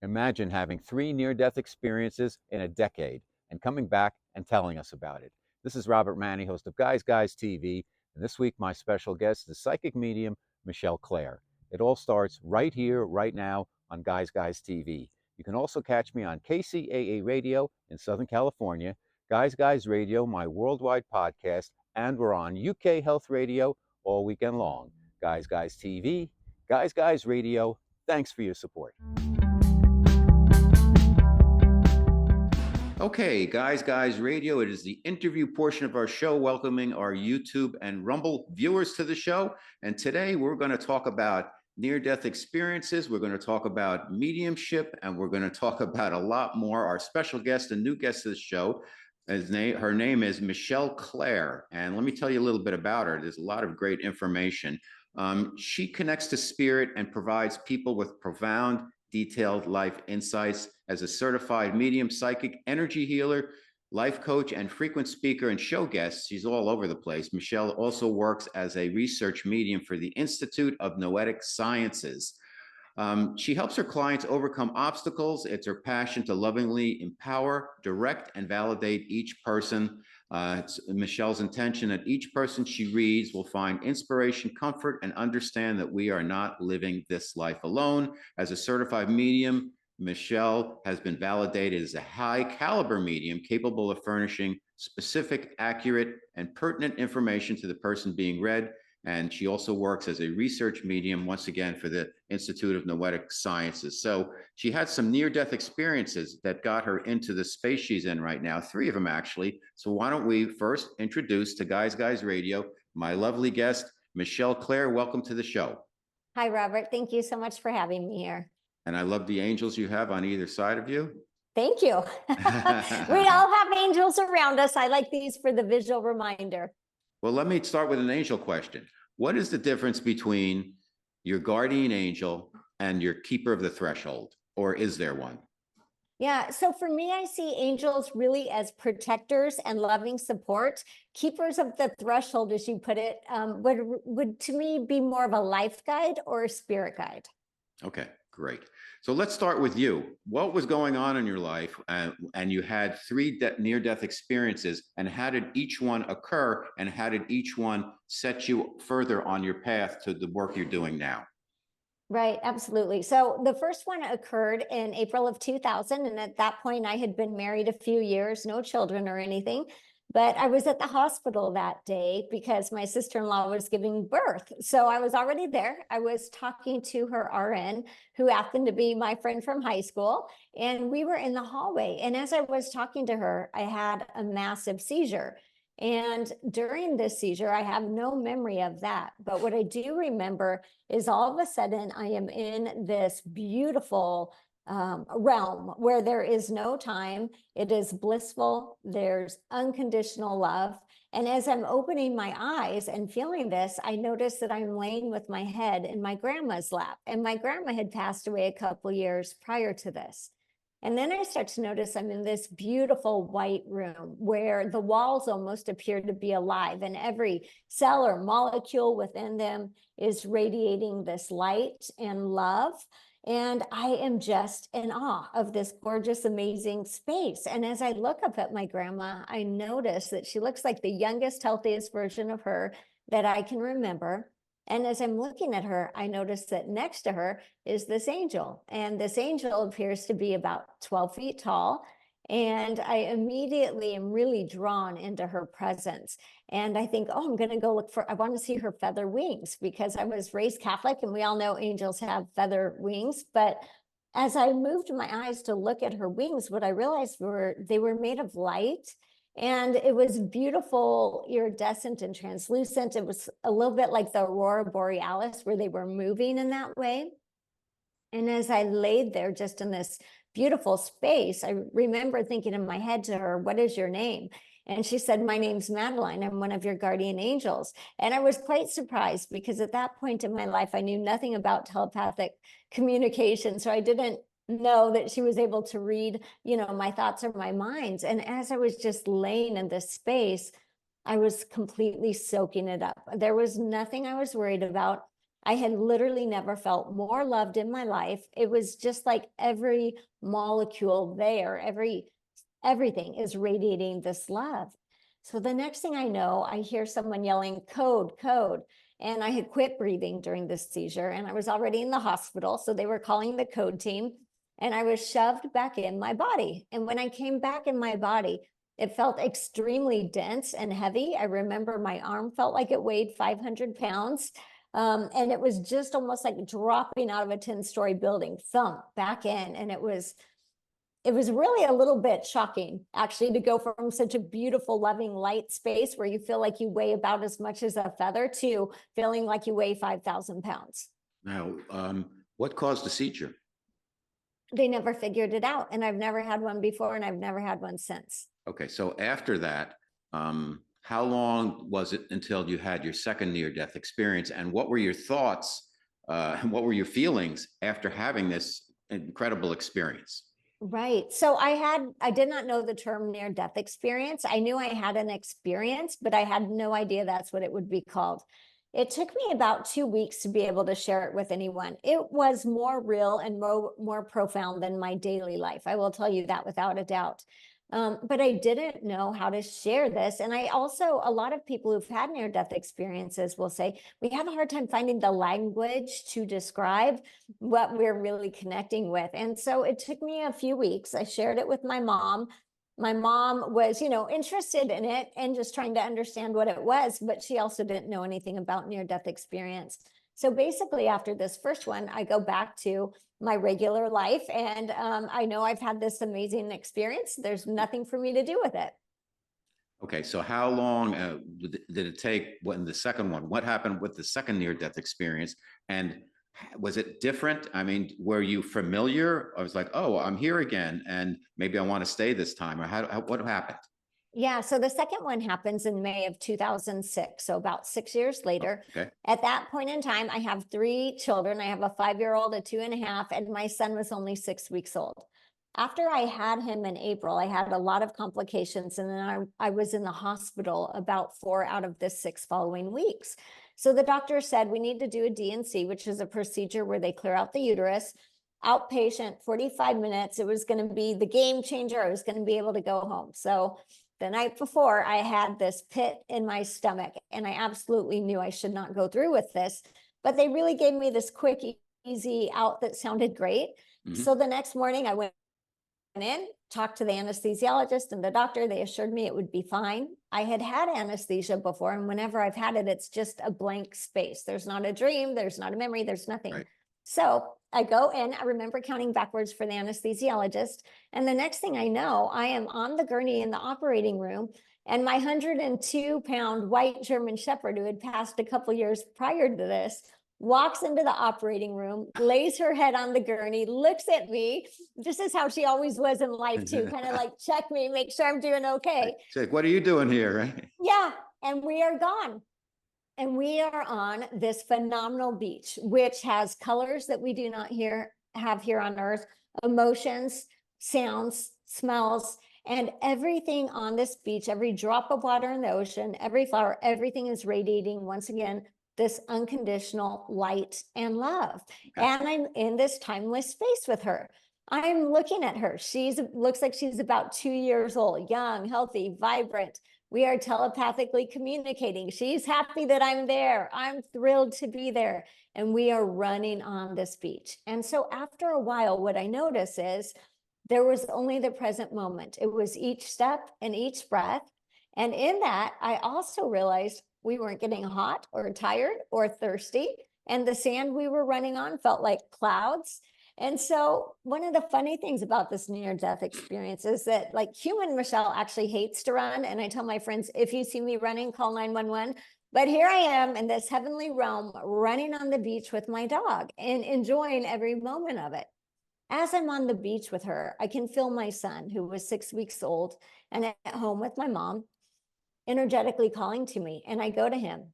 Imagine having three near-death experiences in a decade and coming back and telling us about it. This is Robert Manni, host of Guys TV, and this week my special guest is psychic medium Michelle Clare. It all starts right here, right now on Guys TV. You can also catch me on KCAA Radio in Southern California, Guys Radio, my worldwide podcast, and we're on UK Health Radio all weekend long. Guys TV, Guys Radio, thanks for your support. Okay, Guys Radio, it is the interview portion of our show, welcoming our YouTube and Rumble viewers to the show. And today we're going to talk about near-death experiences. We're going to talk about mediumship, and we're going to talk about a lot more. Our special guest, a new guest to the show, her name is Michelle Clare. And let me tell you a little bit about her. There's a lot of great information. She connects to spirit and provides people with profound, detailed life insights. As a certified medium, psychic, energy healer, life coach, and frequent speaker and show guest, she's all over the place. Michelle also works as a research medium for the Institute of Noetic Sciences. She helps her clients overcome obstacles. It's her passion to lovingly empower, direct, and validate each person. It's Michelle's intention that each person she reads will find inspiration, comfort, and understand that we are not living this life alone. As a certified medium, Michelle has been validated as a high caliber medium capable of furnishing specific, accurate, and pertinent information to the person being read. And she also works as a research medium, once again, for the Institute of Noetic Sciences. So she had some near-death experiences that got her into the space she's in right now, 3 of them actually. So why don't we first introduce to Guys Radio, my lovely guest, Michelle Clare. Welcome to the show. Hi, Robert. Thank you so much for having me here. And I love the angels you have on either side of you. Thank you. We all have angels around us. I like these for the visual reminder. Well, let me start with an angel question. What is the difference between your guardian angel and your keeper of the threshold, or is there one? Yeah, so for me, I see angels really as protectors and loving support. Keepers of the threshold, as you put it, would to me be more of a life guide or a spirit guide. Okay, great. So let's start with you. What was going on in your life, and you had 3 near-death experiences, and how did each one occur, and how did each one set you further on your path to the work you're doing now? Right, absolutely. So the first one occurred in April of 2000, and at that point I had been married a few years, no children or anything. But I was at the hospital that day because my sister-in-law was giving birth. So I was already there. I was talking to her RN, who happened to be my friend from high school. And we were in the hallway. And as I was talking to her, I had a massive seizure. And during this seizure, I have no memory of that. But what I do remember is all of a sudden I am in this beautiful realm where there is no time. It is blissful. There's unconditional love. And as I'm opening my eyes and feeling this, I notice that I'm laying with my head in my grandma's lap. And my grandma had passed away a couple years prior to this. And then I start to notice I'm in this beautiful white room where the walls almost appear to be alive, and every cell or molecule within them is radiating this light and love. And I am just in awe of this gorgeous, amazing space. And as I look up at my grandma, I notice that she looks like the youngest, healthiest version of her that I can remember. And as I'm looking at her, I notice that next to her is this angel. And this angel appears to be about 12 feet tall. And I immediately am really drawn into her presence. And I think, oh, I'm going to go I want to see her feather wings, because I was raised Catholic and we all know angels have feather wings. But as I moved my eyes to look at her wings, what I realized they were made of light. And it was beautiful, iridescent and translucent. It was a little bit like the Aurora Borealis, where they were moving in that way. And as I laid there just in this beautiful space, I remember thinking in my head to her, "What is your name?" And she said, "My name's Madeline. I'm one of your guardian angels." And I was quite surprised, because at that point in my life, I knew nothing about telepathic communication. So I didn't know that she was able to read, my thoughts or my minds. And as I was just laying in this space, I was completely soaking it up. There was nothing I was worried about. I had literally never felt more loved in my life. It was just like every molecule there, everything is radiating this love. So the next thing I know, I hear someone yelling, code, code. And I had quit breathing during this seizure and I was already in the hospital. So they were calling the code team and I was shoved back in my body. And when I came back in my body, it felt extremely dense and heavy. I remember my arm felt like it weighed 500 pounds. And it was just almost like dropping out of a 10-story building, thump back in. And it was really a little bit shocking, actually, to go from such a beautiful, loving, light space where you feel like you weigh about as much as a feather to feeling like you weigh 5,000 pounds. Now, what caused the seizure? They never figured it out. And I've never had one before and I've never had one since. Okay, so after that, how long was it until you had your second near-death experience? And what were your thoughts and what were your feelings after having this incredible experience? Right. So I did not know the term near death experience. I knew I had an experience, but I had no idea that's what it would be called. It took me about 2 weeks to be able to share it with anyone. It was more real and more profound than my daily life. I will tell you that without a doubt. But I didn't know how to share this. And I also, a lot of people who've had near death experiences will say, we have a hard time finding the language to describe what we're really connecting with. And so it took me a few weeks. I shared it with my mom. My mom was, interested in it and just trying to understand what it was, but she also didn't know anything about near death experience. So basically, after this first one, I go back to my regular life. And I know I've had this amazing experience. There's nothing for me to do with it. Okay, so how long did it take when the second one? What happened with the second near-death experience? And was it different? I mean, were you familiar? I was like, oh, I'm here again, and maybe I want to stay this time. Or what happened? Yeah, so the second one happens in May of 2006, so about 6 years later. Okay. At that point in time, I have 3 children. I have a 5-year-old, a 2.5, and my son was only 6 weeks old. After I had him in April, I had a lot of complications, and then I was in the hospital about 4 out of the 6 following weeks. So the doctor said, we need to do a D&C, which is a procedure where they clear out the uterus, outpatient, 45 minutes. It was going to be the game changer. I was going to be able to go home. So the night before, I had this pit in my stomach, and I absolutely knew I should not go through with this. But they really gave me this quick, easy out that sounded great. Mm-hmm. So the next morning, I went in, talked to the anesthesiologist and the doctor. They assured me it would be fine. I had had anesthesia before, and whenever I've had it, it's just a blank space. There's not a dream, there's not a memory, there's nothing. Right. So I go in, I remember counting backwards for the anesthesiologist. And the next thing I know, I am on the gurney in the operating room, and my 102-pound white German Shepherd, who had passed a couple years prior to this, walks into the operating room, lays her head on the gurney, looks at me. This is how she always was in life too, kind of like check me, make sure I'm doing okay. She's like, what are you doing here, right? Yeah, and we are gone. And we are on this phenomenal beach, which has colors that we do not have here on Earth, emotions, sounds, smells, and everything on this beach, every drop of water in the ocean, every flower, everything is radiating, once again, this unconditional light and love. Okay. And I'm in this timeless space with her. I'm looking at her. Looks like she's about 2 years old, young, healthy, vibrant. We are telepathically communicating. She's happy that I'm there. I'm thrilled to be there. And we are running on this beach. And so after a while, what I notice is there was only the present moment. It was each step and each breath. And in that, I also realized we weren't getting hot or tired or thirsty. And the sand we were running on felt like clouds. And so one of the funny things about this near-death experience is that, like, human Michelle actually hates to run. And I tell my friends, if you see me running, call 911. But here I am in this heavenly realm, running on the beach with my dog and enjoying every moment of it. As I'm on the beach with her, I can feel my son, who was 6 weeks old and at home with my mom, energetically calling to me. And I go to him.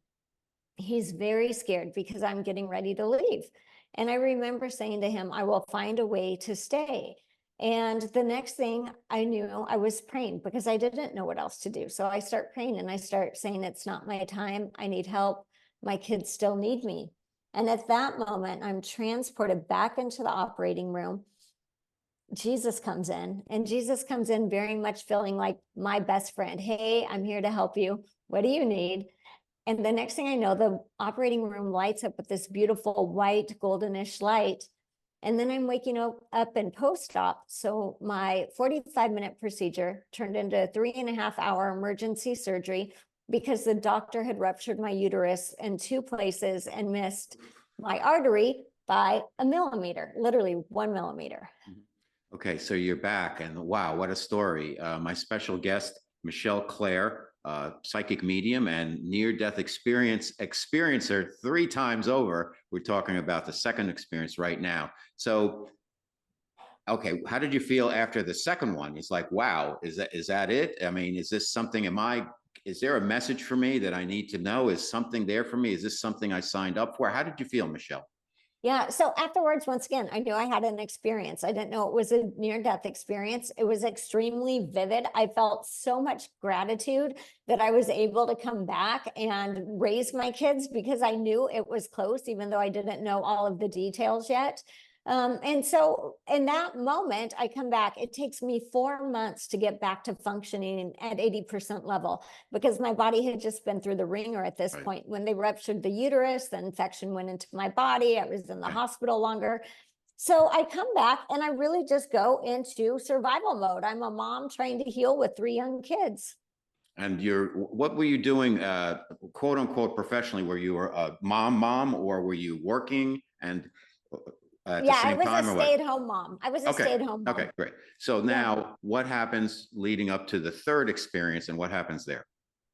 He's very scared because I'm getting ready to leave. And I remember saying to him, I will find a way to stay. And the next thing I knew, I was praying because I didn't know what else to do. So I start praying and I start saying, it's not my time. I need help. My kids still need me. And at that moment, I'm transported back into the operating room. Jesus comes in, and Jesus comes in very much feeling like my best friend. Hey, I'm here to help you. What do you need? And the next thing I know, the operating room lights up with this beautiful white goldenish light. And then I'm waking up in post-op. So my 45-minute procedure turned into a 3.5-hour emergency surgery because the doctor had ruptured my uterus in 2 places and missed my artery by a millimeter, literally 1 millimeter. Okay, so you're back, and wow, what a story. My special guest, Michelle Clare, psychic medium and near-death experiencer 3 times over. We're talking about the second experience right now. So, okay, how did you feel after the second one? It's like, wow, is that it? I mean, is this something? Is there a message for me that I need to know? Is something there for me? Is this something I signed up for? How did you feel, Michelle? Yeah. So afterwards, once again, I knew I had an experience. I didn't know it was a near-death experience. It was extremely vivid. I felt so much gratitude that I was able to come back and raise my kids because I knew it was close, even though I didn't know all of the details yet. And so in that moment, I come back. It takes me 4 months to get back to functioning at 80% level because my body had just been through the ringer at this point. When they ruptured the uterus, the infection went into my body. I was in the hospital longer. So I come back and I really just go into survival mode. I'm a mom trying to heal with 3 young kids. And what were you doing, quote unquote, professionally? Were you a mom, or were you working and at the Yeah, I same was a time, or what? stay-at-home mom. I was a Okay, stay-at-home mom. okay, great. So Yeah. now, what happens leading up to the third experience, and what happens there?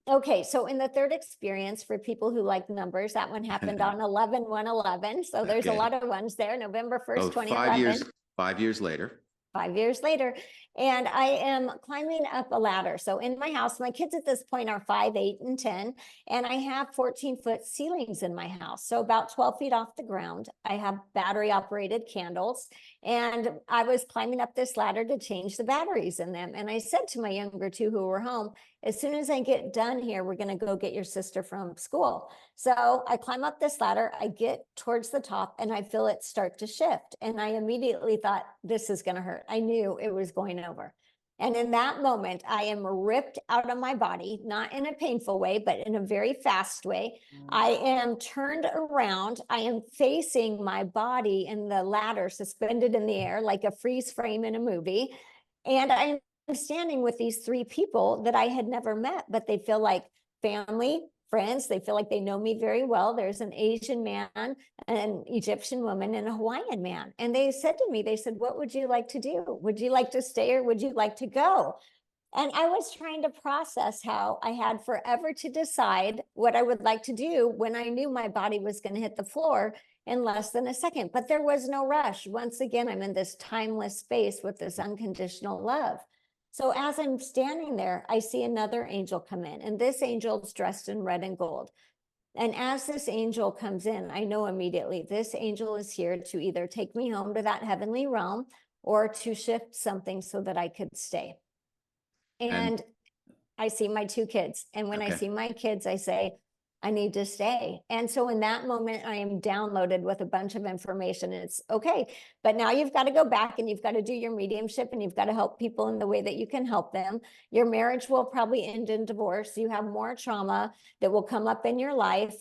Okay, so in the third experience, for people who like numbers, that one happened on 11/1/11. So there's a Okay, lot of ones there, November 1st, so 5 years, 2011. 5 years later. 5 years later, and I am climbing up a ladder. So in my house, my kids at this point are 5, 8, and 10, and I have 14-foot ceilings in my house. So about 12 feet off the ground. I have battery operated candles, and I was climbing up this ladder to change the batteries in them. And I said to my younger 2 who were home, as soon as I get done here, we're going to go get your sister from school. So I climb up this ladder, I get towards the top, and I feel it start to shift. And I immediately thought, this is going to hurt. I knew it was going over. And in that moment, I am ripped out of my body, not in a painful way, but in a very fast way. I am turned around. I am facing my body in the ladder, suspended in the air, like a freeze frame in a movie. And I'm standing with these 3 people that I had never met, but they feel like family, friends. They feel like they know me very well. There's an Asian man, an Egyptian woman, and a Hawaiian man. And they said to me, they said, what would you like to do? Would you like to stay or would you like to go? And I was trying to process how I had forever to decide what I would like to do when I knew my body was going to hit the floor in less than a second. But there was no rush. Once again, I'm in this timeless space with this unconditional love. So as I'm standing there, I see another angel come in, and this angel's dressed in red and gold. And as this angel comes in, I know immediately this angel is here to either take me home to that heavenly realm or to shift something so that I could stay. And I see my 2 kids. And when I see my kids, I say, I need to stay. And so in that moment, I am downloaded with a bunch of information. And it's okay. But now you've got to go back and you've got to do your mediumship and you've got to help people in the way that you can help them. Your marriage will probably end in divorce. You have more trauma that will come up in your life.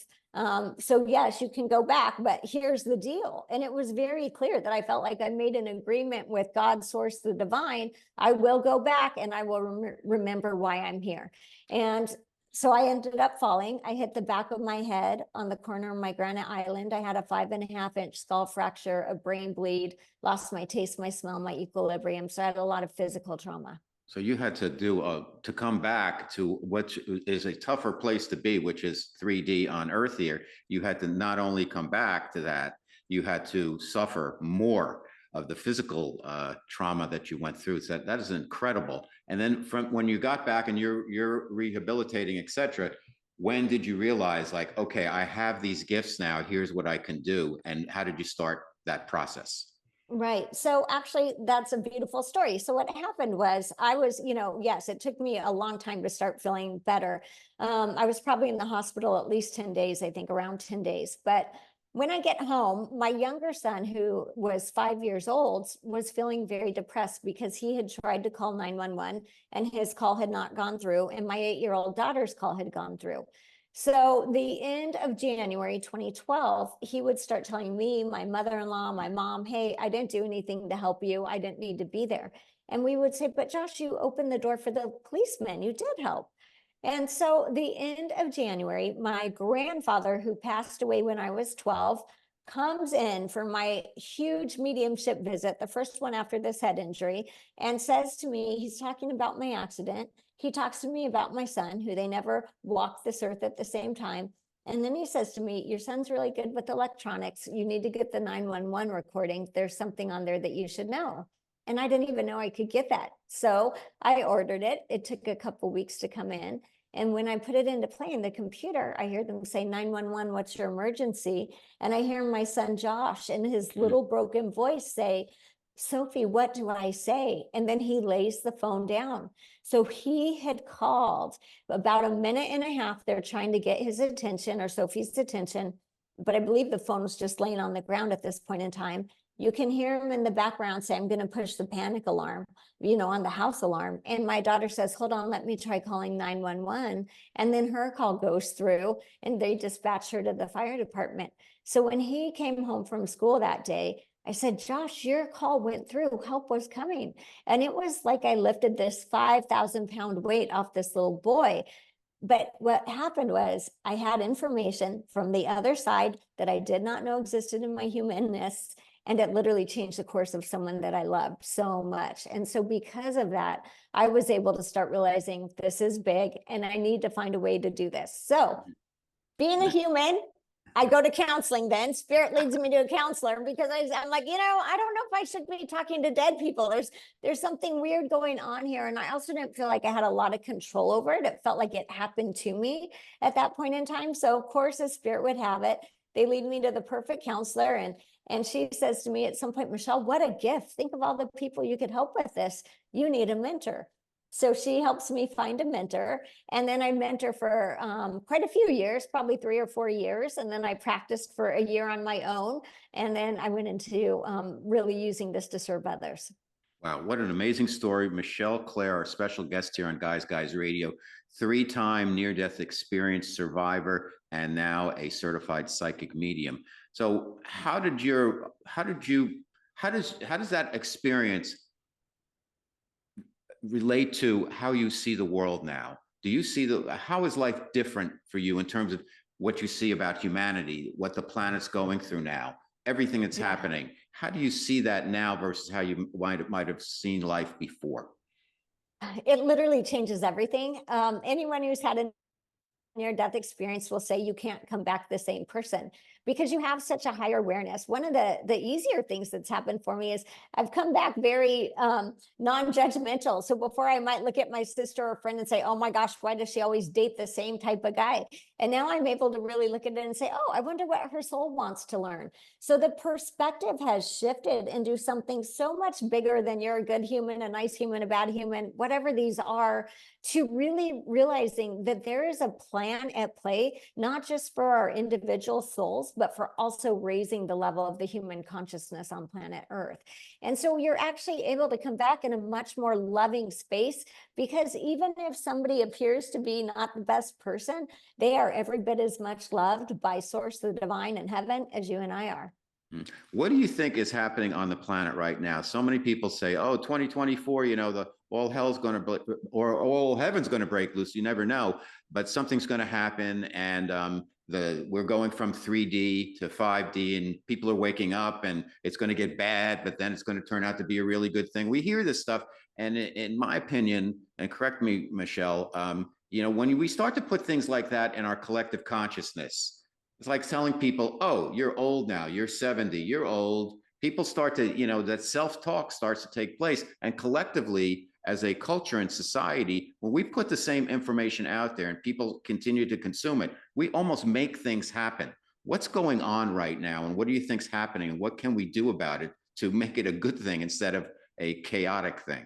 So yes, you can go back, but here's the deal. And it was very clear that I felt like I made an agreement with God, source, the divine. I will go back and I will remember why I'm here. And so I ended up falling. I hit the back of my head on the corner of my granite island. I had a 5.5-inch skull fracture, a brain bleed, lost my taste, my smell, my equilibrium. So I had a lot of physical trauma. So you had to to come back to what is a tougher place to be, which is 3D on Earth here. You had to not only come back to that, you had to suffer more of the physical trauma that you went through. So that is incredible. And then from when you got back and you're rehabilitating, etc., when did you realize, like, okay, I have these gifts now, here's what I can do? And how did you start that process? Right. So actually, that's a beautiful story. So what happened was I was, yes, it took me a long time to start feeling better. I was probably in the hospital at least 10 days, I think around 10 days. But When I get home, my younger son, who was 5 years old, was feeling very depressed because he had tried to call 911 and his call had not gone through, and my 8-year-old daughter's call had gone through. So the end of January 2012, he would start telling me, my mother-in-law, my mom, hey, I didn't do anything to help you. I didn't need to be there. And we would say, but Josh, you opened the door for the policeman. You did help. And so the end of January, my grandfather, who passed away when I was 12, comes in for my huge mediumship visit, the first one after this head injury, and says to me, he's talking about my accident. He talks to me about my son, who they never walked this earth at the same time. And then he says to me, your son's really good with electronics. You need to get the 911 recording. There's something on there that you should know. And I didn't even know I could get that. So I ordered it. It took a couple weeks to come in. And when I put it into play in the computer, I hear them say, 911, what's your emergency? And I hear my son, Josh, in his little broken voice say, Sophie, what do I say? And then he lays the phone down. So he had called about a minute and a half. They're trying to get his attention, or Sophie's attention. But I believe the phone was just laying on the ground at this point in time. You can hear him in the background say, I'm going to push the panic alarm, on the house alarm. And my daughter says, hold on, let me try calling 911. And then her call goes through and they dispatch her to the fire department. So when he came home from school that day, I said, Josh, your call went through, help was coming. And it was like I lifted this 5,000-pound weight off this little boy. But what happened was I had information from the other side that I did not know existed in my humanness. And it literally changed the course of someone that I loved so much. And so because of that, I was able to start realizing this is big and I need to find a way to do this. So being a human, I go to counseling then. Spirit leads me to a counselor because I'm like, I don't know if I should be talking to dead people. There's something weird going on here. And I also didn't feel like I had a lot of control over it. It felt like it happened to me at that point in time. So of course, as spirit would have it, they lead me to the perfect counselor. And she says to me at some point, Michelle, what a gift. Think of all the people you could help with this. You need a mentor. So she helps me find a mentor. And then I mentor for quite a few years, probably 3 or 4 years. And then I practiced for a year on my own. And then I went into really using this to serve others. Wow, what an amazing story. Michelle Clare, our special guest here on Guys Radio, 3-time near-death experience survivor, and now a certified psychic medium. So how does that experience relate to how you see the world now? Do you see how is life different for you in terms of what you see about humanity, what the planet's going through now, everything that's happening? How do you see that now versus how you might have seen life before? It literally changes everything. Anyone who's had a near-death experience will say you can't come back the same person because you have such a higher awareness. One of the easier things that's happened for me is I've come back very non-judgmental. So before I might look at my sister or friend and say, oh my gosh, why does she always date the same type of guy? And now I'm able to really look at it and say, oh, I wonder what her soul wants to learn. So the perspective has shifted into something so much bigger than you're a good human, a nice human, a bad human, whatever these are, to really realizing that there is a plan at play, not just for our individual souls, but for also raising the level of the human consciousness on planet Earth. And so you're actually able to come back in a much more loving space, because even if somebody appears to be not the best person, they are every bit as much loved by Source, the divine, and heaven as you and I are. What do you think is happening on the planet right now? So many people say, oh, 2024, all hell's going to, or all heaven's going to break loose. You never know, but something's going to happen. And we're going from 3D to 5D, and people are waking up, and it's going to get bad, but then it's going to turn out to be a really good thing. We hear this stuff. And in my opinion, and correct me, Michelle, when we start to put things like that in our collective consciousness, it's like telling people, oh, you're old now, you're 70, you're old. People start to, that self-talk starts to take place. And collectively, as a culture and society, when we put the same information out there and people continue to consume it, we almost make things happen. What's going on right now? And what do you think's happening? And what can we do about it to make it a good thing instead of a chaotic thing?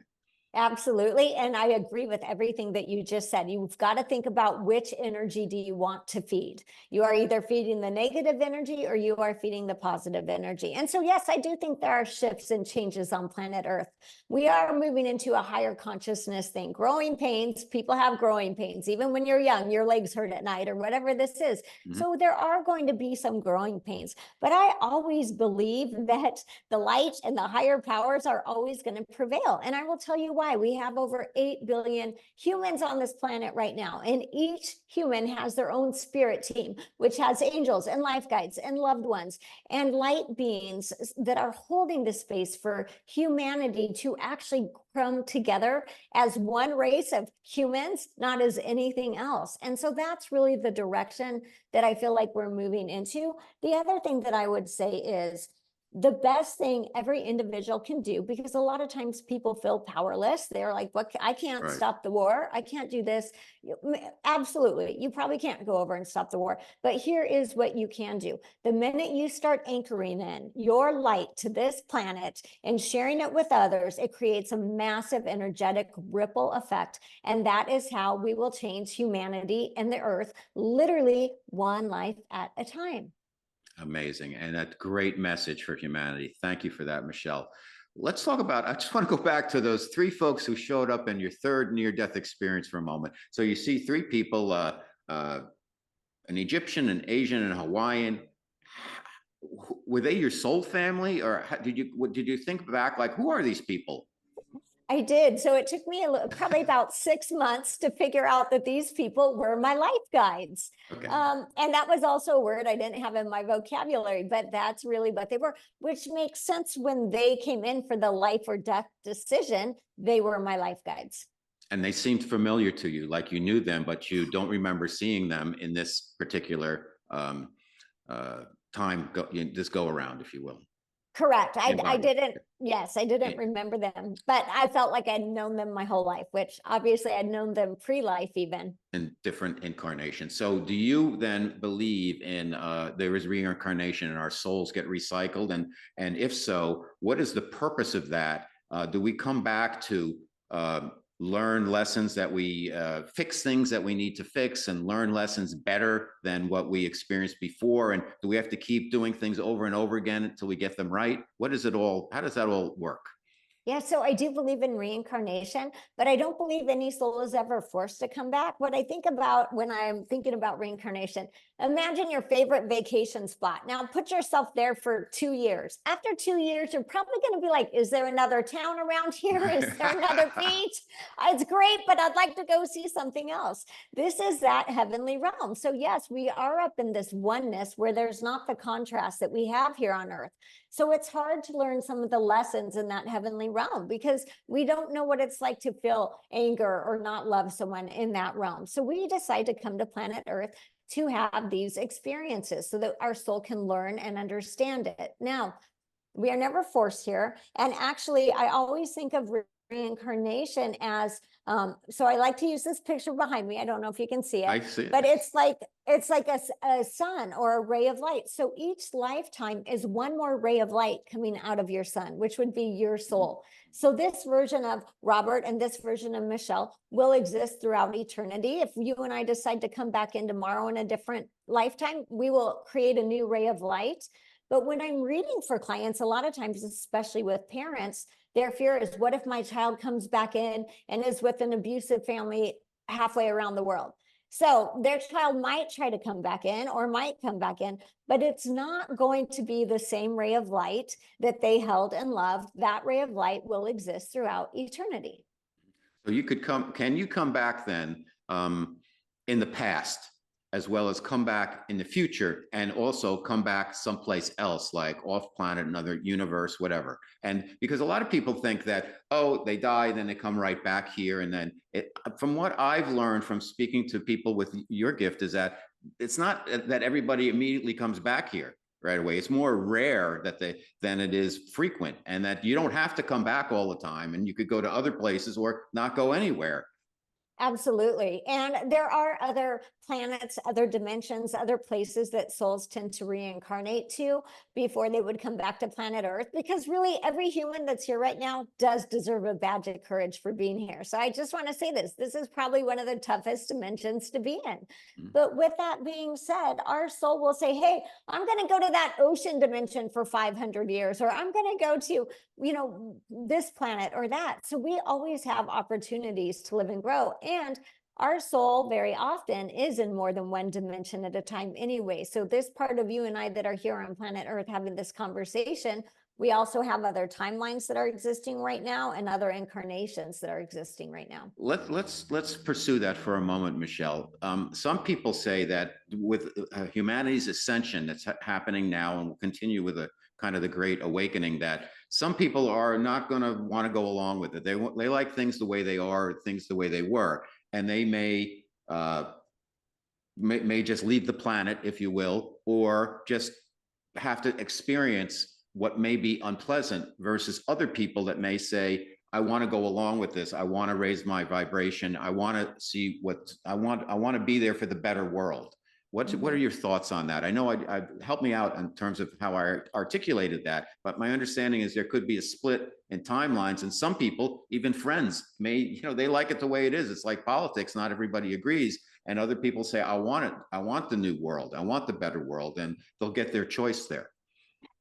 Absolutely. And I agree with everything that you just said. You've got to think about which energy do you want to feed. You are either feeding the negative energy or you are feeding the positive energy. And so, yes, I do think there are shifts and changes on planet Earth. We are moving into a higher consciousness thing. Growing pains, people have growing pains. Even when you're young, your legs hurt at night or whatever this is. Mhm. So there are going to be some growing pains. But I always believe that the light and the higher powers are always going to prevail. And I will tell you why. We have over 8 billion humans on this planet right now, and each human has their own spirit team, which has angels and life guides and loved ones and light beings that are holding the space for humanity to actually come together as one race of humans, not as anything else. And so that's really the direction that I feel like we're moving into. The other thing that I would say is, the best thing every individual can do, because a lot of times people feel powerless. They're like, what, I can't Right. stop the war. I can't do this. Absolutely. You probably can't go over and stop the war, but here is what you can do. The minute you start anchoring in your light to this planet and sharing it with others, it creates a massive energetic ripple effect. And that is how we will change humanity and the earth, literally one life at a time. Amazing. And a great message for humanity. Thank you for that, Michelle. Let's talk about, I just want to go back to those three folks who showed up in your third near-death experience for a moment. So you see three people, an Egyptian, an Asian, and a Hawaiian. Were they your soul family, or did you think back, like, who are these people? I did. So it took me probably about 6 months to figure out that these people were my life guides. Okay. And that was also a word I didn't have in my vocabulary, but that's really what they were, which makes sense. When they came in for the life or death decision, they were my life guides. And they seemed familiar to you, like you knew them, but you don't remember seeing them in this particular uh, time, this go around, if you will. Correct. I didn't, yes, I didn't Yeah. remember them, but I felt like I'd known them my whole life, which obviously I'd known them pre-life even. In different incarnations. So do you then believe in there is reincarnation and our souls get recycled? And if so, what is the purpose of that? Do we come back to learn lessons that we fix things that we need to fix and learn lessons better than what we experienced before? And do we have to keep doing things over and over again until we get them right? What is it all? How does that all work? Yeah, so I do believe in reincarnation, but I don't believe any soul is ever forced to come back. What I think about when I'm thinking about reincarnation, imagine your favorite vacation spot. Now put yourself there for 2 years. After 2 years, you're probably going to be like, is there another town around here? Is there another beach? It's great, but I'd like to go see something else. This is that heavenly realm. So yes, we are up in this oneness where there's not the contrast that we have here on earth. So it's hard to learn some of the lessons in that heavenly realm because we don't know what it's like to feel anger or not love someone in that realm. So we decide to come to planet Earth to have these experiences so that our soul can learn and understand it. Now, we are never forced here. And actually, I always think of reincarnation as, so I like to use this picture behind me. I don't know if you can see it, I see it. but it's like a sun or a ray of light. So each lifetime is one more ray of light coming out of your sun, which would be your soul. So this version of Robert and this version of Michelle will exist throughout eternity. If you and I decide to come back in tomorrow in a different lifetime, we will create a new ray of light. But when I'm reading for clients, a lot of times, especially with parents, their fear is, what if my child comes back in and is with an abusive family halfway around the world? So their child might try to come back in or might come back in, but it's not going to be the same ray of light that they held and loved. That ray of light will exist throughout eternity. So can you come back then in the past, as well as come back in the future, and also come back someplace else, like off planet, another universe, whatever? And because a lot of people think that, oh, they die, then they come right back here. And then from what I've learned from speaking to people with your gift is that it's not that everybody immediately comes back here right away. It's more rare than it is frequent, and that you don't have to come back all the time, and you could go to other places or not go anywhere. Absolutely. And there are other planets, other dimensions, other places that souls tend to reincarnate to before they would come back to planet Earth, because really every human that's here right now does deserve a badge of courage for being here. So I just want to say this. This is probably one of the toughest dimensions to be in. Mm. But with that being said, our soul will say, hey, I'm going to go to that ocean dimension for 500 years, or I'm going to go to, this planet or that. So we always have opportunities to live and grow. And our soul very often is in more than one dimension at a time anyway. So this part of you and I that are here on planet Earth having this conversation, we also have other timelines that are existing right now and other incarnations that are existing right now. Let's pursue that for a moment, Michelle. Some people say that with humanity's ascension that's happening now and will continue with a kind of the Great Awakening, that some people are not going to want to go along with it. They like things the way they are, things the way they were, and they may just leave the planet, if you will, or just have to experience what may be unpleasant, versus other people that may say, I want to go along with this. I want to raise my vibration. I want to see what I want to be there for the better world. What are your thoughts on that? I know I help me out in terms of how I articulated that, but my understanding is there could be a split in timelines, and some people, even friends, may, they like it the way it is. It's like politics. Not everybody agrees. And other people say, I want it. I want the new world. I want the better world. And they'll get their choice there.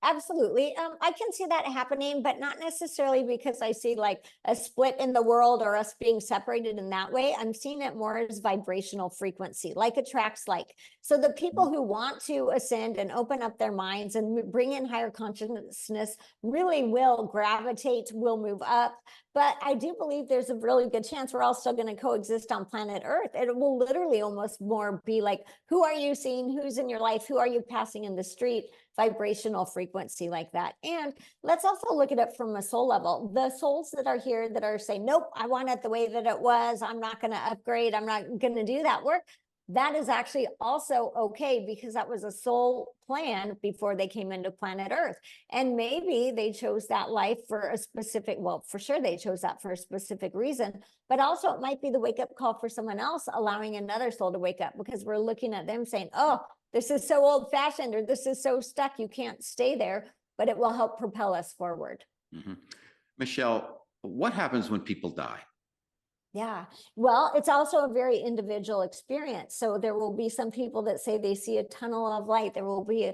Absolutely. I can see that happening, but not necessarily because I see like a split in the world or us being separated in that way. I'm seeing it more as vibrational frequency, like attracts like. So the people who want to ascend and open up their minds and bring in higher consciousness really will gravitate, will move up. But I do believe there's a really good chance we're all still going to coexist on planet Earth. It will literally almost more be like, who are you seeing? Who's in your life? Who are you passing in the street? Vibrational frequency like that. And let's also look at it from a soul level. The souls that are here that are saying, nope, I want it the way that it was. I'm not going to upgrade. I'm not going to do that work. That is actually also okay, because that was a soul plan before they came into planet Earth. And maybe they chose that life for a specific, well, for sure they chose that for a specific reason, but also it might be the wake up call for someone else, allowing another soul to wake up, because we're looking at them saying, oh, this is so old fashioned, or this is so stuck, you can't stay there, but it will help propel us forward. Mm-hmm. Michelle, what happens when people die? Yeah, well, it's also a very individual experience. So there will be some people that say they see a tunnel of light. There will be,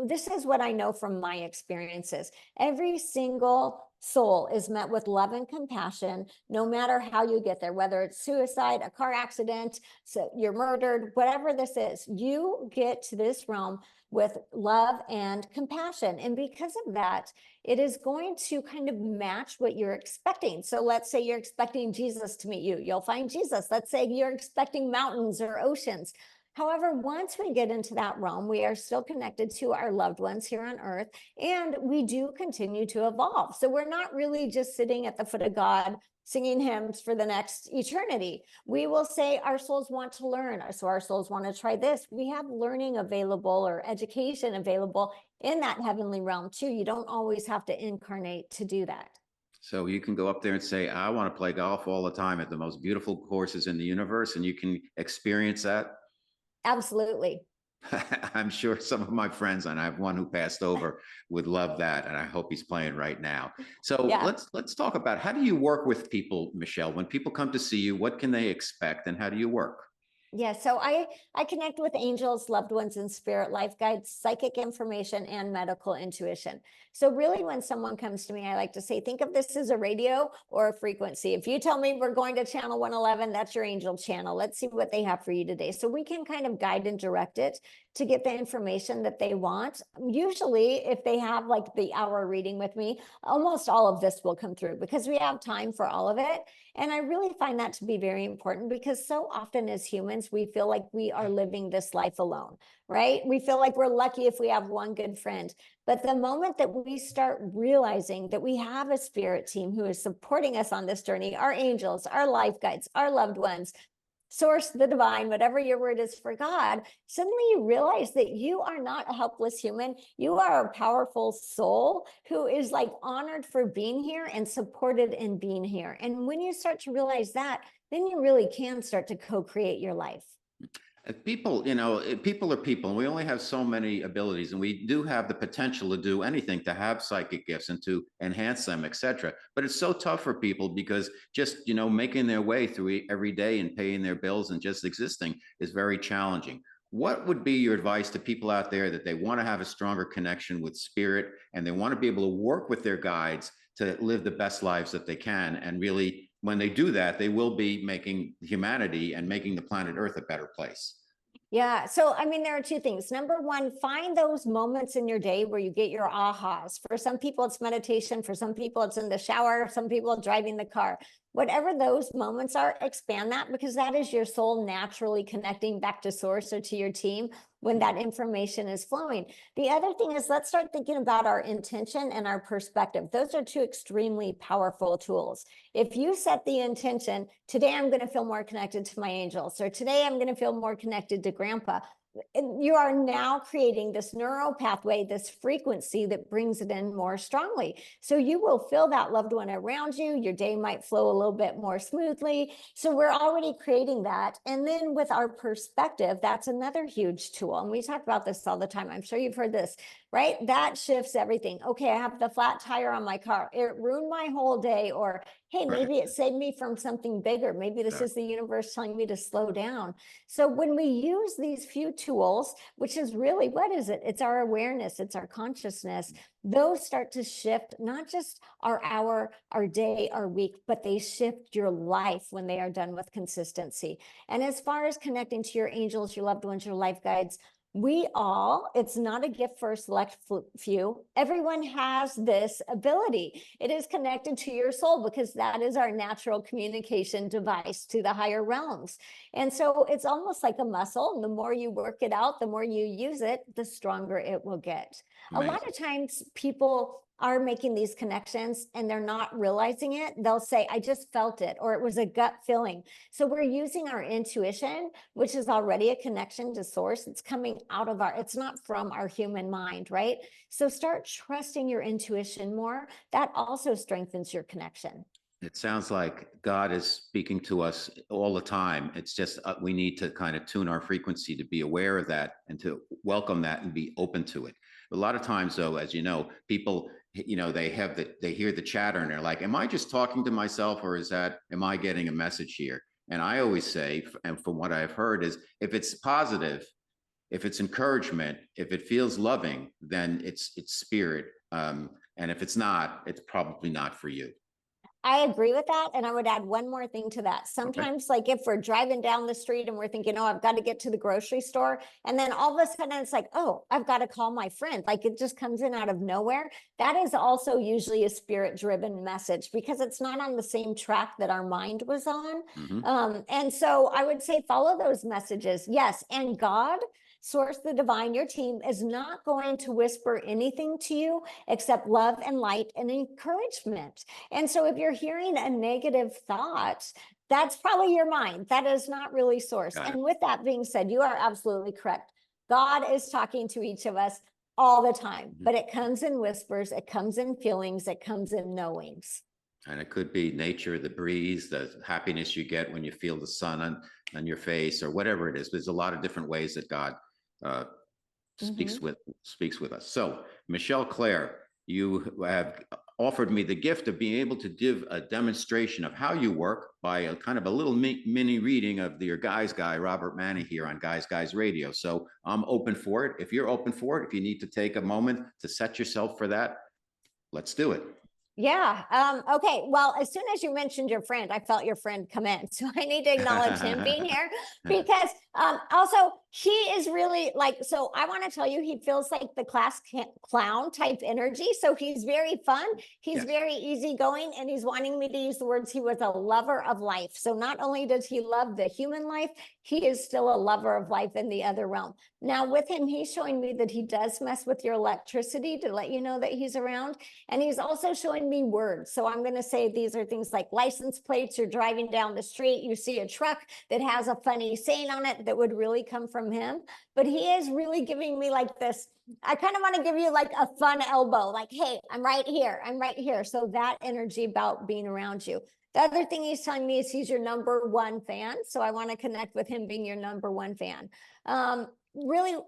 this is what I know from my experiences. Every single soul is met with love and compassion, no matter how you get there, whether it's suicide, a car accident, so you're murdered, whatever this is, you get to this realm with love and compassion. And because of that, it is going to kind of match what you're expecting. So let's say you're expecting Jesus to meet you, you'll find Jesus. Let's say you're expecting mountains or oceans. However, once we get into that realm, we are still connected to our loved ones here on earth, and we do continue to evolve. So we're not really just sitting at the foot of God singing hymns for the next eternity. We will say our souls want to learn, so our souls want to try this. We have learning available or education available in that heavenly realm too. You don't always have to incarnate to do that. So you can go up there and say, I want to play golf all the time at the most beautiful courses in the universe, and you can experience that. Absolutely. I'm sure some of my friends, and I have one who passed over, would love that, and I hope he's playing right now. So Yeah. let's talk about, how do you work with people, Michelle? When people come to see you, what can they expect, and how do you work? Yeah, so I connect with angels, loved ones, and spirit life guides, psychic information, and medical intuition. So really, when someone comes to me, I like to say, think of this as a radio or a frequency. If you tell me we're going to channel 111, that's your angel channel. Let's see what they have for you today. So we can kind of guide and direct it to get the information that they want. Usually, if they have like the hour reading with me, almost all of this will come through because we have time for all of it. And I really find that to be very important, because so often as humans, we feel like we are living this life alone, right? We feel like we're lucky if we have one good friend. But the moment that we start realizing that we have a spirit team who is supporting us on this journey, our angels, our life guides, our loved ones, source, the divine, whatever your word is for God, suddenly you realize that you are not a helpless human. You are a powerful soul who is like honored for being here and supported in being here. And when you start to realize that, then you really can start to co-create your life. People, people are people, and we only have so many abilities, and we do have the potential to do anything, to have psychic gifts and to enhance them, etc. But it's so tough for people because just, making their way through every day and paying their bills and just existing is very challenging. What would be your advice to people out there that they want to have a stronger connection with spirit and they want to be able to work with their guides to live the best lives that they can? And really, when they do that, they will be making humanity and making the planet Earth a better place. Yeah. So, I mean, there are two things. Number one, find those moments in your day where you get your ahas. For some people, it's meditation. For some people, it's in the shower. Some people driving the car. Whatever those moments are, expand that, because that is your soul naturally connecting back to source or to your team when that information is flowing. The other thing is, let's start thinking about our intention and our perspective. Those are two extremely powerful tools. If you set the intention, today I'm going to feel more connected to my angels, or today I'm going to feel more connected to grandpa, you are now creating this neural pathway, this frequency that brings it in more strongly. So you will feel that loved one around you. Your day might flow a little bit more smoothly. So we're already creating that. And then with our perspective, that's another huge tool. And we talk about this all the time. I'm sure you've heard this, right? That shifts everything. Okay, I have the flat tire on my car. It ruined my whole day. Or, hey, maybe it saved me from something bigger. Maybe this is the universe telling me to slow down. So when we use these few tools, which is really, what is it? It's our awareness, it's our consciousness. Those start to shift not just our hour, our day, our week, but they shift your life when they are done with consistency. And as far as connecting to your angels, your loved ones, your life guides, it's not a gift for a select few. Everyone has this ability. It is connected to your soul because that is our natural communication device to the higher realms. And so it's almost like a muscle. And the more you work it out, the more you use it, the stronger it will get. Amazing. A lot of times people are making these connections and they're not realizing it. They'll say, I just felt it, or it was a gut feeling. So we're using our intuition, which is already a connection to source. It's coming out of it's not from our human mind, right? So start trusting your intuition more. That also strengthens your connection. It sounds like God is speaking to us all the time. It's just we need to kind of tune our frequency to be aware of that and to welcome that and be open to it. A lot of times, though, as you know, people, they hear the chatter and they're like, am I just talking to myself, or am I getting a message here? And I always say, and from what I've heard, is if it's positive, if it's encouragement, if it feels loving, then it's spirit. And if it's not, it's probably not for you. I agree with that. And I would add one more thing to that. Sometimes, like if we're driving down the street and we're thinking, oh, I've got to get to the grocery store. And then all of a sudden it's like, oh, I've got to call my friend. Like it just comes in out of nowhere. That is also usually a spirit driven message because it's not on the same track that our mind was on. And so I would say follow those messages. Yes. And God, source, the divine, your team is not going to whisper anything to you except love and light and encouragement. And so if you're hearing a negative thought, that's probably your mind. That is not really source. And with that being said, you are absolutely correct. God is talking to each of us all the time, but it comes in whispers, it comes in feelings, it comes in knowings. And it could be nature, the breeze, the happiness you get when you feel the sun on your face, or whatever it is. There's a lot of different ways that God speaks with us. So, Michelle Clare, you have offered me the gift of being able to give a demonstration of how you work by a kind of a little mini reading of your Guys Guy, Robert Manni, here on Guys Radio. So I'm open for it. If you're open for it, if you need to take a moment to set yourself for that, let's do it. Yeah. Okay. Well, as soon as you mentioned your friend, I felt your friend come in. So I need to acknowledge him being here because also He is really like, so I want to tell you, he feels like the clown type energy. So he's very fun. He's Yes. very easygoing, and he's wanting me to use the words, he was a lover of life. So not only does he love the human life, he is still a lover of life in the other realm. Now with him, he's showing me that he does mess with your electricity to let you know that he's around. And he's also showing me words. So I'm going to say these are things like license plates. You're driving down the street, you see a truck that has a funny saying on it that would really come from him. But he is really giving me like this, I kind of want to give you like a fun elbow, like, hey, I'm right here, I'm right here. So that energy about being around you. The other thing he's telling me is he's your number one fan. So I want to connect with him being your number one fan. Really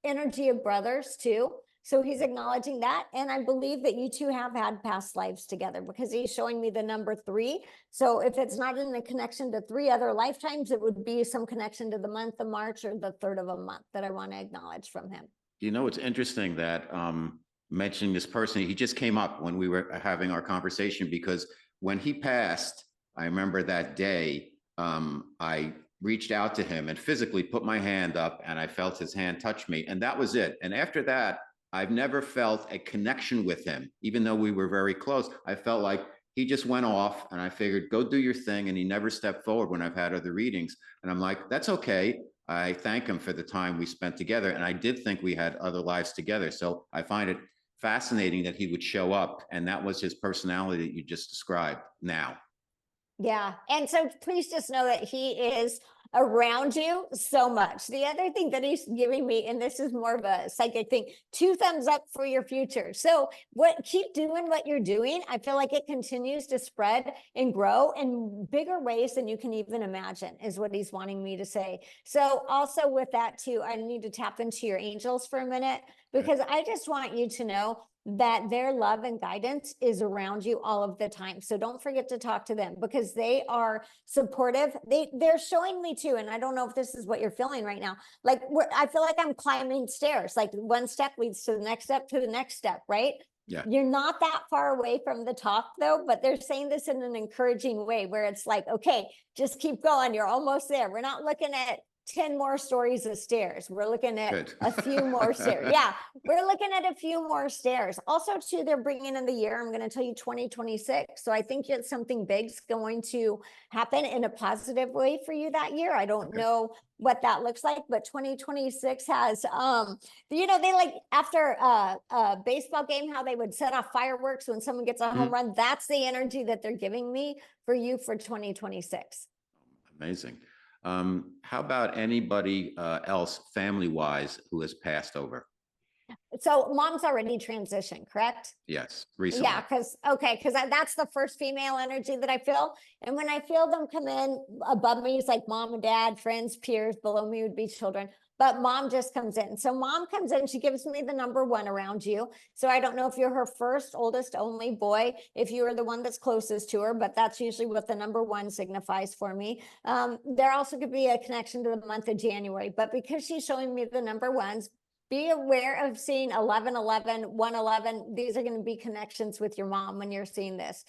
energy of brothers too. So he's acknowledging that. And I believe that you two have had past lives together, because he's showing me the number 3. So if it's not in a connection to 3 other lifetimes, it would be some connection to the month of March or the 3rd of a month that I want to acknowledge from him. You know, it's interesting that mentioning this person, he just came up when we were having our conversation, because when he passed, I remember that day, I reached out to him and physically put my hand up, and I felt his hand touch me, and that was it. And after that, I've never felt a connection with him, even though we were very close. I felt like he just went off, and I figured, go do your thing. And he never stepped forward when I've had other readings. And I'm like, that's okay. I thank him for the time we spent together. And I did think we had other lives together. So I find it fascinating that he would show up. And that was his personality that you just described now. Yeah. And so please just know that he is around you so much. The other thing that he's giving me, and this is more of a psychic thing, 2 thumbs up for your future. So keep doing what you're doing. I feel like it continues to spread and grow in bigger ways than you can even imagine, is what he's wanting me to say. So also with that too, I need to tap into your angels for a minute, because I just want you to know that their love and guidance is around you all of the time. So don't forget to talk to them, because they are supportive. They're showing me too, and I don't know if this is what you're feeling right now. Like I feel like I'm climbing stairs, like one step leads to the next step to the next step, right? Yeah. You're not that far away from the top though, but they're saying this in an encouraging way, where it's like, okay, just keep going. You're almost there. We're not looking at 10 more stories of stairs. We're looking at a few more stairs. Yeah, we're looking at a few more stairs. Also, too, they're bringing in the year. I'm going to tell you 2026. So I think that something big's going to happen in a positive way for you that year. I don't know what that looks like, but 2026 has, they like after a baseball game, how they would set off fireworks when someone gets a home run. That's the energy that they're giving me for you for 2026. Amazing. How about anybody else family-wise who has passed over? So mom's already transitioned, correct? Yes, recently. Yeah, because that's the first female energy that I feel. And when I feel them come in above me, it's like mom and dad, friends, peers. Below me would be children. But mom just comes in. So mom comes in, she gives me the number 1 around you. So I don't know if you're her first, oldest, only boy, if you are the one that's closest to her, but that's usually what the number 1 signifies for me. There also could be a connection to the month of January, but because she's showing me the number 1s, be aware of seeing 1111, 111. These are going to be connections with your mom when you're seeing this.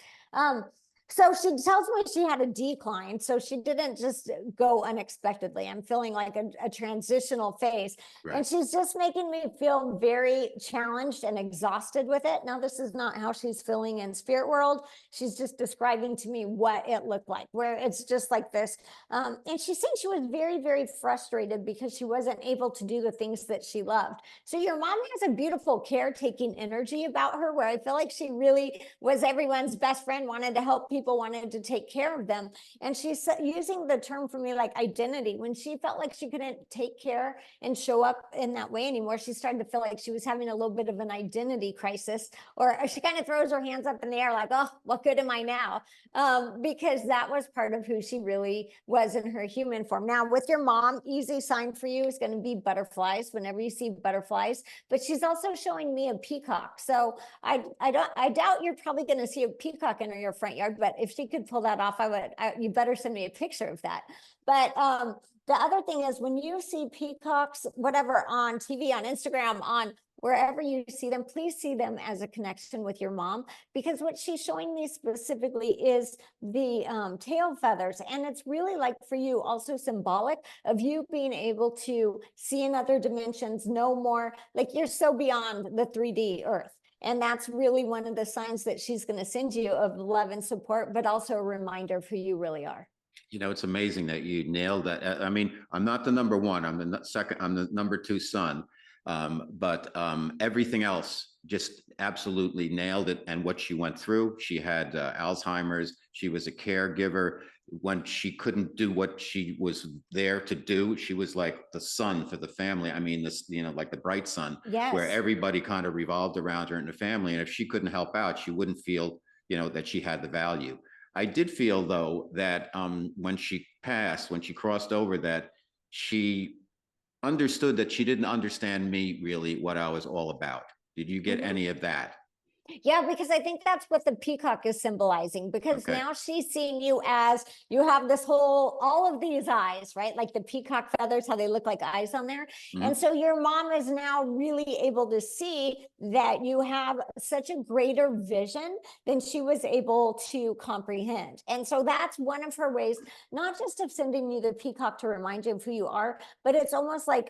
So she tells me she had a decline. So she didn't just go unexpectedly. I'm feeling like a transitional phase. Right. And she's just making me feel very challenged and exhausted with it. Now, this is not how she's feeling in spirit world. She's just describing to me what it looked like, where it's just like this. And she's saying she was very, very frustrated because she wasn't able to do the things that she loved. So your mom has a beautiful caretaking energy about her, where I feel like she really was everyone's best friend, wanted to help people, wanted to take care of them. And she's using the term for me like identity. When she felt like she couldn't take care and show up in that way anymore, she started to feel like she was having a little bit of an identity crisis, or she kind of throws her hands up in the air like, oh, what good am I now? Because that was part of who she really was in her human form. Now with your mom, easy sign for you is going to be butterflies whenever you see butterflies, but she's also showing me a peacock. So I doubt you're probably going to see a peacock in your front yard, but if she could pull that off, you better send me a picture of that. But the other thing is, when you see peacocks, whatever, on TV, on Instagram, on wherever you see them, please see them as a connection with your mom, because what she's showing me specifically is the tail feathers. And it's really like for you also symbolic of you being able to see in other dimensions, know more, like you're so beyond the 3D earth. And that's really one of the signs that she's going to send you of love and support, but also a reminder of who you really are. You know, it's amazing that you nailed that. I mean, I'm not the number one. I'm the second. I'm the number two son. But everything else just absolutely nailed it. And what she went through, she had Alzheimer's. She was a caregiver. When she couldn't do what she was there to do, she was like the sun for the family. I mean, this, you know, like the bright sun, where Yes. everybody kind of revolved around her in the family. And if she couldn't help out, she wouldn't feel, you know, that she had the value. I did feel though that when she passed, when she crossed over, that she understood that she didn't understand me really, what I was all about. Did you get any of that? Yeah, because I think that's what the peacock is symbolizing, because Okay. now she's seeing you as you have this whole, all of these eyes, right? Like the peacock feathers, how they look like eyes on there. And Mhm. so your mom is now really able to see that you have such a greater vision than she was able to comprehend. And so that's one of her ways, not just of sending you the peacock to remind you of who you are, but it's almost like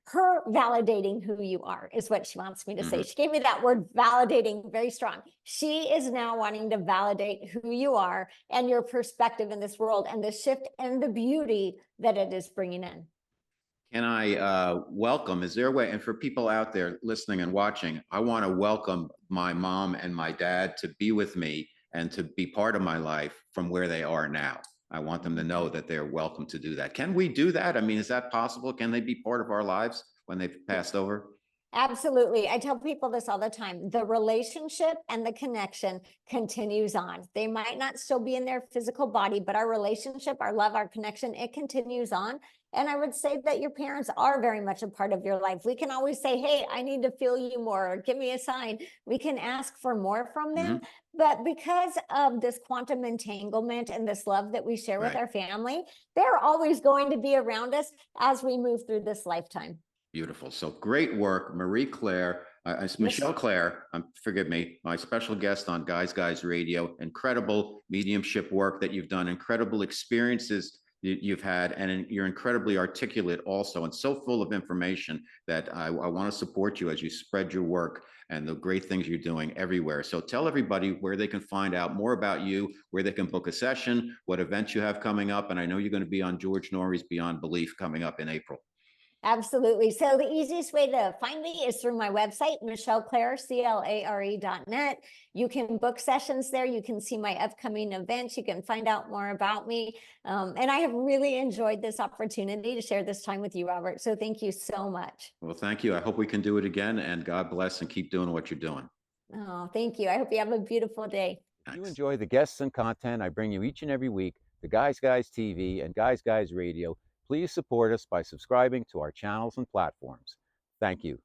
her validating who you are is what she wants me to say. Mhm. She gave me that word validating very strong. She is now wanting to validate who you are and your perspective in this world and the shift and the beauty that it is bringing in. Can I welcome, is there a way, and for people out there listening and watching, I want to welcome my mom and my dad to be with me and to be part of my life from where they are now. I want them to know that they're welcome to do that. Can we do that? I mean, is that possible? Can they be part of our lives when they've passed over? Absolutely. I tell people this all the time. The relationship and the connection continues on. They might not still be in their physical body, but our relationship, our love, our connection, it continues on. And I would say that your parents are very much a part of your life. We can always say, hey, I need to feel you more, or give me a sign. We can ask for more from them. Mhm. But because of this quantum entanglement and this love that we share with Right. our family, they're always going to be around us as we move through this lifetime. Beautiful. So great work, Marie Claire. It's Michelle Mich- Clare. Forgive me, my special guest on Guys Radio. Incredible mediumship work that you've done. Incredible experiences you've had, and you're incredibly articulate also, and so full of information that I want to support you as you spread your work and the great things you're doing everywhere. So tell everybody where they can find out more about you, where they can book a session, what events you have coming up, and I know you're going to be on George Norrie's Beyond Belief coming up in April. Absolutely. So the easiest way to find me is through my website, Michelle Clare, CLARE.net. You can book sessions there. You can see my upcoming events. You can find out more about me. And I have really enjoyed this opportunity to share this time with you, Robert. So thank you so much. Well, thank you. I hope we can do it again, and God bless and keep doing what you're doing. Oh, thank you. I hope you have a beautiful day. If you Thanks. enjoy the guests and content I bring you each and every week, the Guys TV and Guys Radio, please support us by subscribing to our channels and platforms. Thank you.